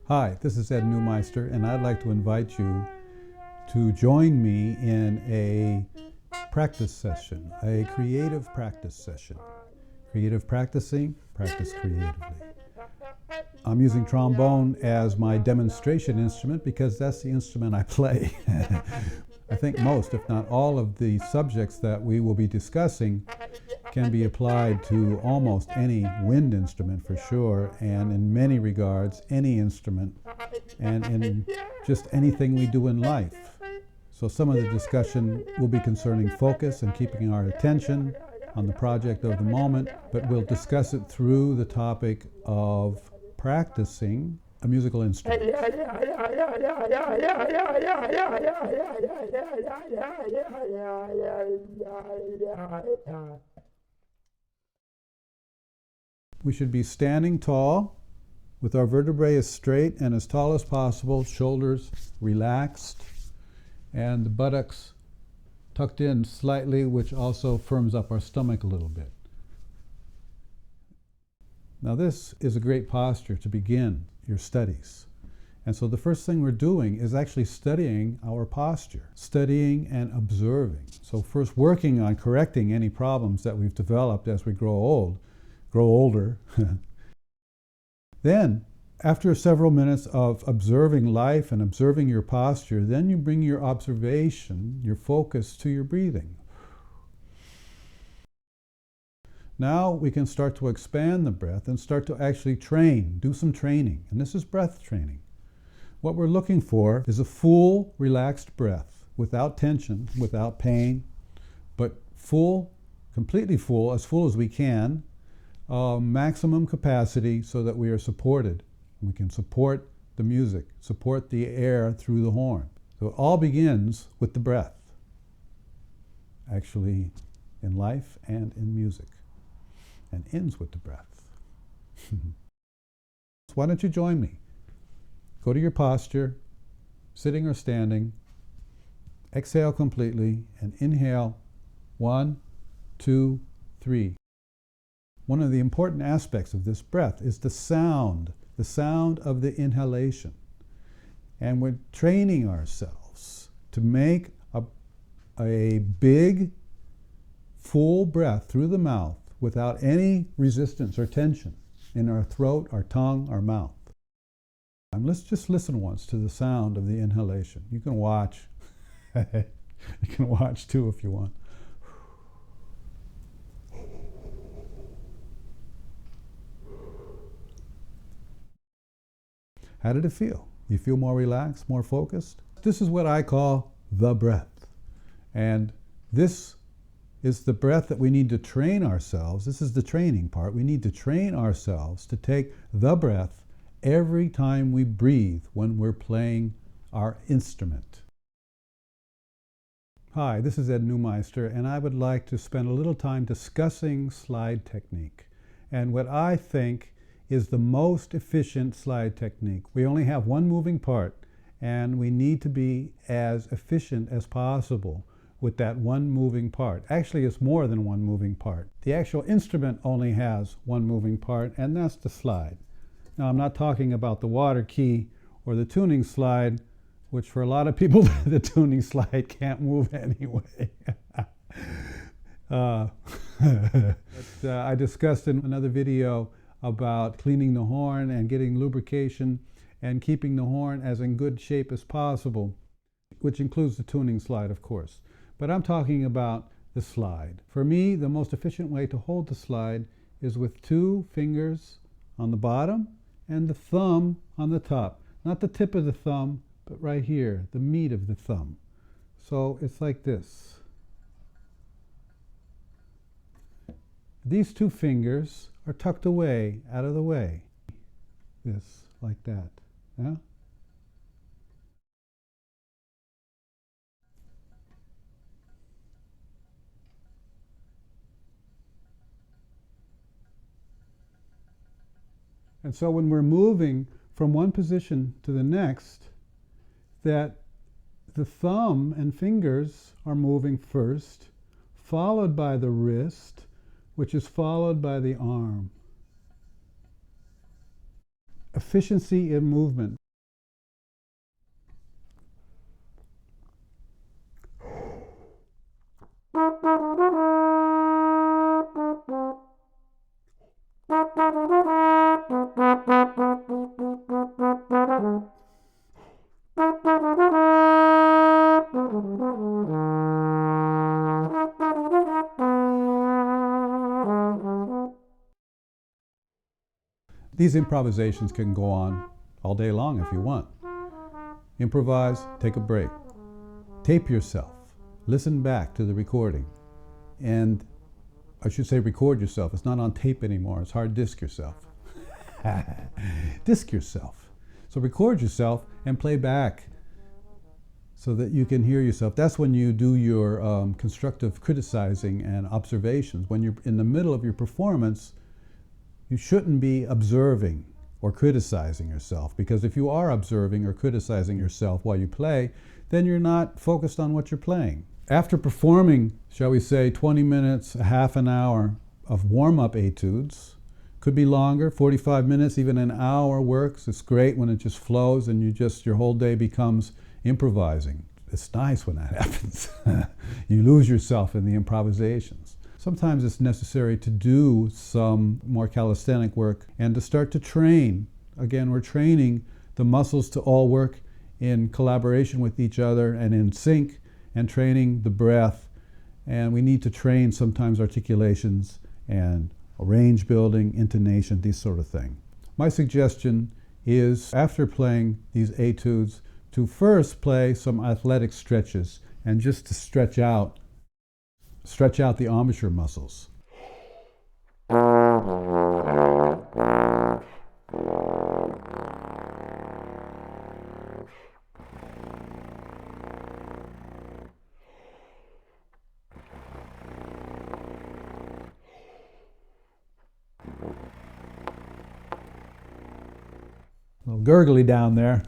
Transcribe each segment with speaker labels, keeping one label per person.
Speaker 1: Hi, this is Ed Neumeister, and I'd like to invite you to join me in a practice session, a creative practice session. Creative practicing, practice creatively. I'm using trombone as my demonstration instrument because that's the instrument I play. I think most, if not all, of the subjects that we will be discussing can be applied to almost any wind instrument for sure, and in many regards, any instrument, and in just anything we do in life. So some of the discussion will be concerning focus and keeping our attention on the project of the moment, but we'll discuss it through the topic of practicing a musical instrument. We should be standing tall with our vertebrae as straight and as tall as possible, shoulders relaxed, and the buttocks tucked in slightly, which also firms up our stomach a little bit. Now this is a great posture to begin your studies. And so the first thing we're doing is actually studying our posture, studying and observing. So first working on correcting any problems that we've developed as we grow older. Then, after several minutes of observing life and observing your posture, then you bring your observation, your focus to your breathing. Now we can start to expand the breath and start to actually train, do some training. And this is breath training. What we're looking for is a full, relaxed breath, without tension, without pain, but full, completely full as we can, maximum capacity so that we are supported. We can support the music, support the air through the horn. So it all begins with the breath, actually in life and in music, and ends with the breath. So why don't you join me? Go to your posture, sitting or standing, exhale completely, and inhale 1, 2, 3. One of the important aspects of this breath is the sound of the inhalation. And we're training ourselves to make a big, full breath through the mouth without any resistance or tension in our throat, our tongue, our mouth. And let's just listen once to the sound of the inhalation. You can watch. You can watch too if you want. How did it feel? You feel more relaxed, more focused? This is what I call the breath. And this is the breath that we need to train ourselves. This is the training part. We need to train ourselves to take the breath every time we breathe when we're playing our instrument. Hi, this is Ed Neumeister, and I would like to spend a little time discussing slide technique and what I think is the most efficient slide technique. We only have one moving part, and we need to be as efficient as possible with that one moving part. Actually, it's more than one moving part. The actual instrument only has one moving part, and that's the slide. Now, I'm not talking about the water key or the tuning slide, which for a lot of people, the tuning slide can't move anyway. I discussed in another video about cleaning the horn and getting lubrication and keeping the horn as in good shape as possible, which includes the tuning slide, of course. But I'm talking about the slide. For me, the most efficient way to hold the slide is with 2 fingers on the bottom and the thumb on the top. Not the tip of the thumb, but right here, the meat of the thumb. So it's like this. These two fingers are tucked away, out of the way. This, like that. Yeah? And so when we're moving from one position to the next, that the thumb and fingers are moving first, followed by the wrist, which is followed by the arm. Efficiency in movement. These improvisations can go on all day long if you want. Improvise, take a break. Tape yourself. Listen back to the recording. And I should say record yourself. It's not on tape anymore. It's hard disk yourself. Disk yourself. So record yourself and play back so that you can hear yourself. That's when you do your constructive criticizing and observations. When you're in the middle of your performance, you shouldn't be observing or criticizing yourself, because if you are observing or criticizing yourself while you play, then you're not focused on what you're playing. After performing, shall we say, 20 minutes, a half an hour of warm-up etudes, could be longer, 45 minutes, even an hour works. It's great when it just flows and your whole day becomes improvising. It's nice when that happens. You lose yourself in the improvisations. Sometimes it's necessary to do some more calisthenic work and to start to train. Again, we're training the muscles to all work in collaboration with each other and in sync, and training the breath. And we need to train sometimes articulations and range building, intonation, these sort of thing. My suggestion is, after playing these etudes, to first play some athletic stretches, and just to stretch out the embouchure muscles. A little gurgly down there.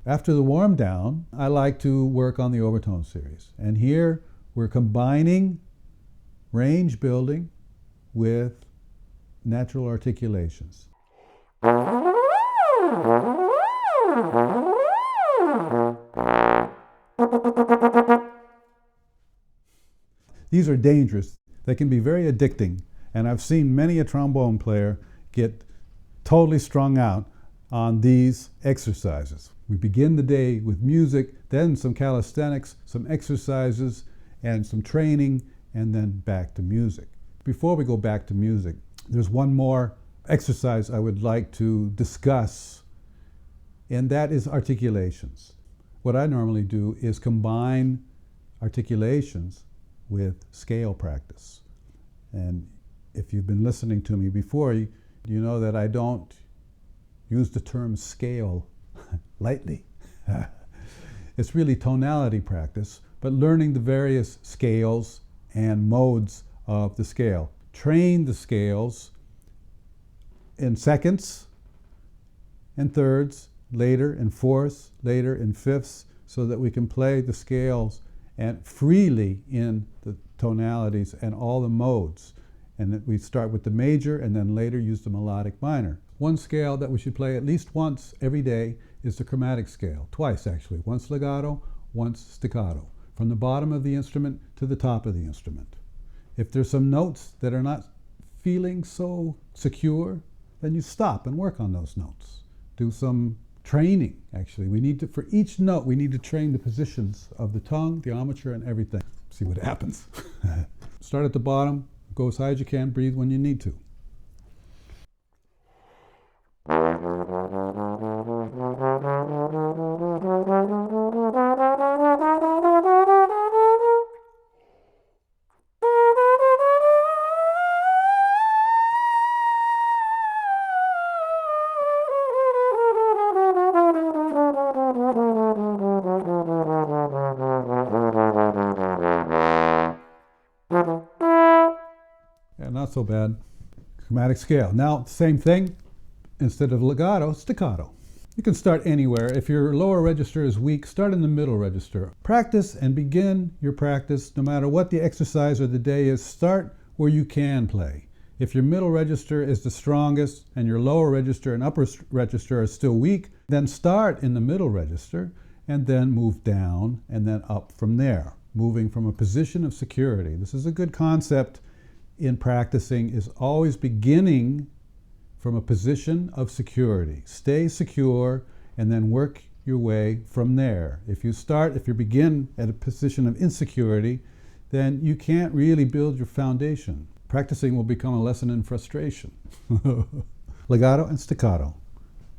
Speaker 1: After the warm down, I like to work on the Overtone series. And here we're combining range building with natural articulations. These are dangerous. They can be very addicting. And I've seen many a trombone player get totally strung out on these exercises. We begin the day with music, then some calisthenics, some exercises, and some training, and then back to music. Before we go back to music, there's one more exercise I would like to discuss, and that is articulations. What I normally do is combine articulations with scale practice. And if you've been listening to me before, you know that I don't use the term scale lightly. It's really tonality practice, but learning the various scales and modes of the scale. Train the scales in seconds and thirds, later in fourths, later in fifths, so that we can play the scales and freely in the tonalities and all the modes. And that we start with the major and then later use the melodic minor. One scale that we should play at least once every day is the chromatic scale. Twice, actually. Once legato, once staccato. From the bottom of the instrument to the top of the instrument. If there's some notes that are not feeling so secure, then you stop and work on those notes. Do some training, actually. For each note, we need to train the positions of the tongue, the embouchure, and everything. See what happens. Start at the bottom, go as high as you can, breathe when you need to. not so bad. Chromatic scale. Now, same thing. Instead of legato, staccato. You can start anywhere. If your lower register is weak, start in the middle register. Practice and begin your practice, no matter what the exercise or the day is, start where you can play. If your middle register is the strongest and your lower register and upper register are still weak, then start in the middle register and then move down and then up from there, moving from a position of security. This is a good concept in practicing, is always beginning from a position of security. Stay secure and then work your way from there. If you begin at a position of insecurity, then you can't really build your foundation. Practicing will become a lesson in frustration. Legato and staccato.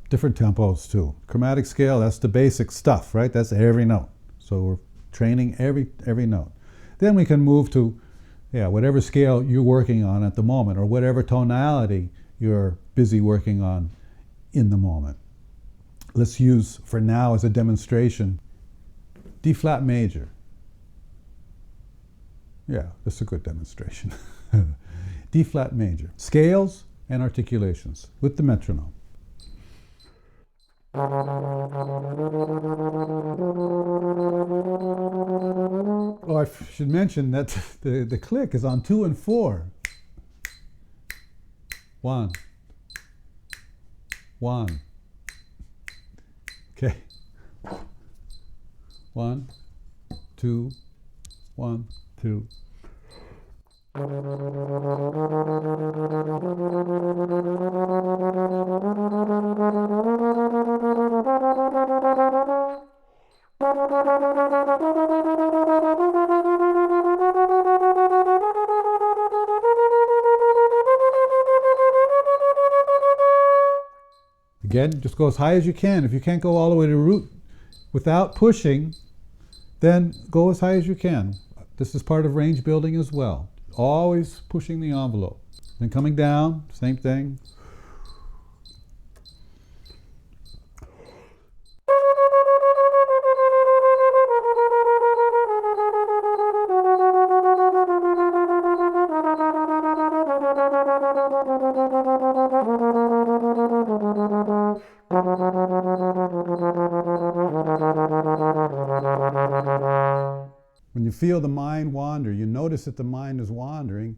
Speaker 1: Different tempos too. Chromatic scale, that's the basic stuff, right? That's every note. So we're training every note. Then we can move to whatever scale you're working on at the moment, or whatever tonality you're busy working on in the moment. Let's use, for now as a demonstration, D flat major. Yeah, that's a good demonstration. D flat major. Scales and articulations with the metronome. Oh, I should mention that the click is on 2 and 4. 1, 1. Okay. 1, 2, 1, 2. Again, just go as high as you can. If you can't go all the way to root without pushing, then go as high as you can. This is part of range building as well. Always pushing the envelope. Then coming down, same thing. When you feel the mind wander, you notice that the mind is wandering,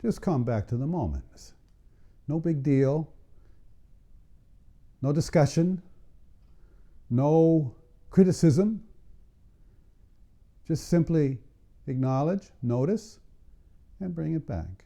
Speaker 1: just come back to the moment. No big deal, no discussion, no criticism. Just simply acknowledge, notice, and bring it back.